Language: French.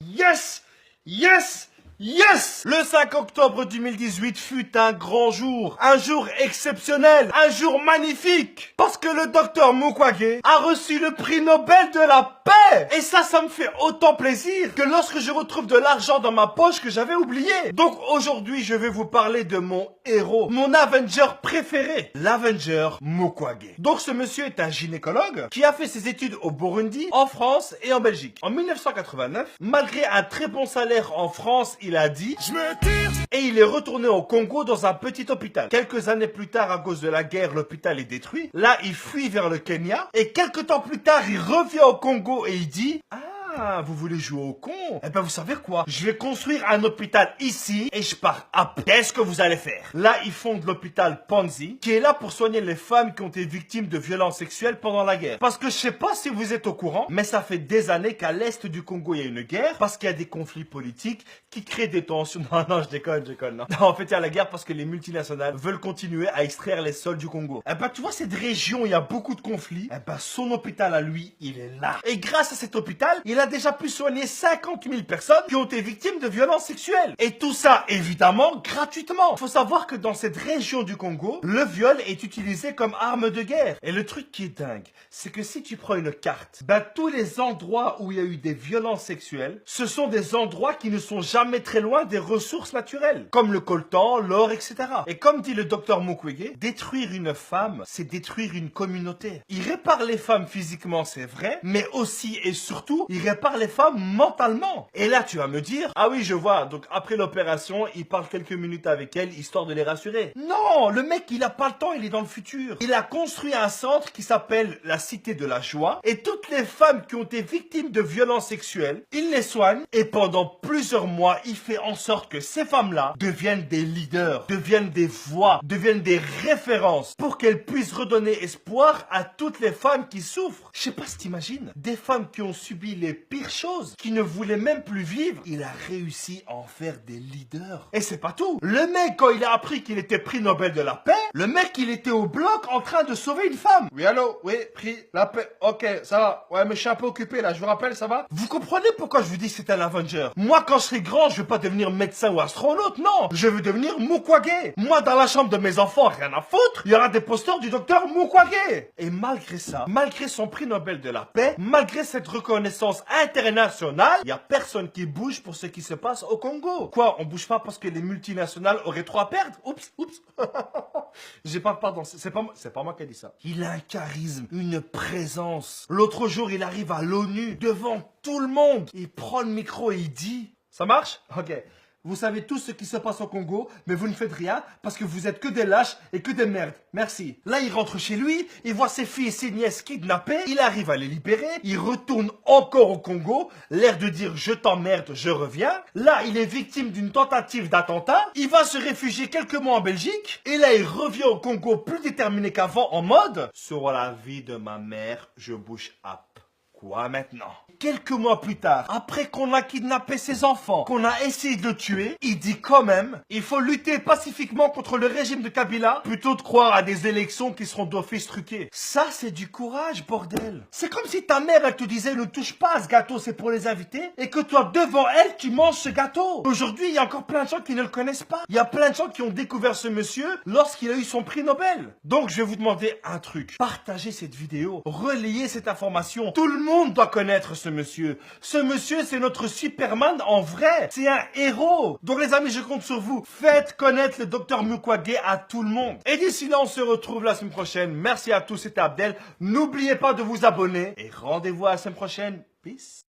Yes! Yes! Yes! Le 5 octobre 2018 fut un grand jour, un jour exceptionnel, un jour magnifique, parce que le docteur Mukwege a reçu le prix Nobel de la paix. Et ça me fait autant plaisir que lorsque je retrouve de l'argent dans ma poche que j'avais oublié. Donc aujourd'hui, je vais vous parler de mon héros, mon Avenger préféré, l'Avenger Mukwege. Donc ce monsieur est un gynécologue qui a fait ses études au Burundi, en France et en Belgique. En 1989, malgré un très bon salaire en France, il a dit « Je me tire !» et il est retourné au Congo dans un petit hôpital. Quelques années plus tard, à cause de la guerre, l'hôpital est détruit. Là, il fuit vers le Kenya et quelques temps plus tard, il revient au Congo et il dit « Ah, vous voulez jouer au con? Eh ben, vous savez quoi? Je vais construire un hôpital ici et je pars après. Qu'est-ce que vous allez faire? » Là, ils fondent l'hôpital Panzi, qui est là pour soigner les femmes qui ont été victimes de violences sexuelles pendant la guerre. Parce que je sais pas si vous êtes au courant, mais ça fait des années qu'à l'est du Congo, il y a une guerre, parce qu'il y a des conflits politiques qui créent des tensions. Non, je déconne, non. Non, en fait, il y a la guerre parce que les multinationales veulent continuer à extraire les sols du Congo. Eh ben, tu vois, cette région, il y a beaucoup de conflits. Eh ben, son hôpital à lui, il est là. Et grâce à cet hôpital, il a déjà pu soigner 50 000 personnes qui ont été victimes de violences sexuelles. Et tout ça, évidemment, gratuitement. Faut savoir que dans cette région du Congo, le viol est utilisé comme arme de guerre. Et le truc qui est dingue, c'est que si tu prends une carte, ben tous les endroits où il y a eu des violences sexuelles, ce sont des endroits qui ne sont jamais très loin des ressources naturelles, comme le coltan, l'or, etc. Et comme dit le docteur Mukwege, détruire une femme, c'est détruire une communauté. Il répare les femmes physiquement, c'est vrai, mais aussi et surtout, il répare les femmes mentalement. Et là, tu vas me dire, ah oui, je vois, donc après l'opération, il parle quelques minutes avec elle, histoire de les rassurer. Non, le mec, il a pas le temps, il est dans le futur. Il a construit un centre qui s'appelle la Cité de la Joie, et toutes les femmes qui ont été victimes de violences sexuelles, il les soigne, et pendant plusieurs mois, il fait en sorte que ces femmes-là deviennent des leaders, deviennent des voix, deviennent des références, pour qu'elles puissent redonner espoir à toutes les femmes qui souffrent. Je sais pas si t'imagines, des femmes qui ont subi les pires choses, qui ne voulaient même plus vivre, il a réussi à en faire des leaders. Et c'est pas tout. Le mec, quand il a appris qu'il était prix Nobel de la paix, le mec, il était au bloc en train de sauver une femme. Oui, allô? Oui, prix la paix. Ok, ça va. Ouais, mais je suis un peu occupé là, je vous rappelle, ça va? Vous comprenez pourquoi je vous dis que c'est un Avenger? Moi, quand je serai grand, je veux pas devenir médecin ou astronaute, non. Je veux devenir Mukwege. Moi, dans la chambre de mes enfants, rien à foutre, il y aura des posters du docteur Mukwege. Et malgré ça, malgré son prix Nobel de la paix, malgré cette reconnaissance internationale, il y a personne qui bouge pour ce qui se passe au Congo. Quoi, on bouge pas parce que les multinationales auraient trop à perdre? Oups. J'ai pas, pardon, c'est pas moi qui ai dit ça. Il a un charisme, une présence. L'autre jour, il arrive à l'ONU, devant tout le monde. Il prend le micro et il dit... Ça marche? Ok. Vous savez tout ce qui se passe au Congo, mais vous ne faites rien parce que vous êtes que des lâches et que des merdes. Merci. Là, il rentre chez lui, il voit ses filles et ses nièces kidnappées, il arrive à les libérer, il retourne encore au Congo, l'air de dire je t'emmerde, je reviens. Là, il est victime d'une tentative d'attentat, il va se réfugier quelques mois en Belgique, et là, il revient au Congo plus déterminé qu'avant en mode sur la vie de ma mère, je bouge up. Quoi maintenant? Quelques mois plus tard, après qu'on a kidnappé ses enfants, qu'on a essayé de le tuer, il dit quand même, il faut lutter pacifiquement contre le régime de Kabila, plutôt de croire à des élections qui seront d'office truquées. Ça, c'est du courage, bordel. C'est comme si ta mère, elle te disait, ne touche pas à ce gâteau, c'est pour les invités, et que toi, devant elle, tu manges ce gâteau. Aujourd'hui, il y a encore plein de gens qui ne le connaissent pas. Il y a plein de gens qui ont découvert ce monsieur lorsqu'il a eu son prix Nobel. Donc, je vais vous demander un truc. Partagez cette vidéo, relayez cette information. Tout le monde doit connaître ce monsieur. Ce monsieur, c'est notre Superman en vrai. C'est un héros. Donc les amis, je compte sur vous. Faites connaître le docteur Mukwege à tout le monde. Et d'ici là, on se retrouve la semaine prochaine. Merci à tous, c'était Abdel. N'oubliez pas de vous abonner. Et rendez-vous à la semaine prochaine. Peace.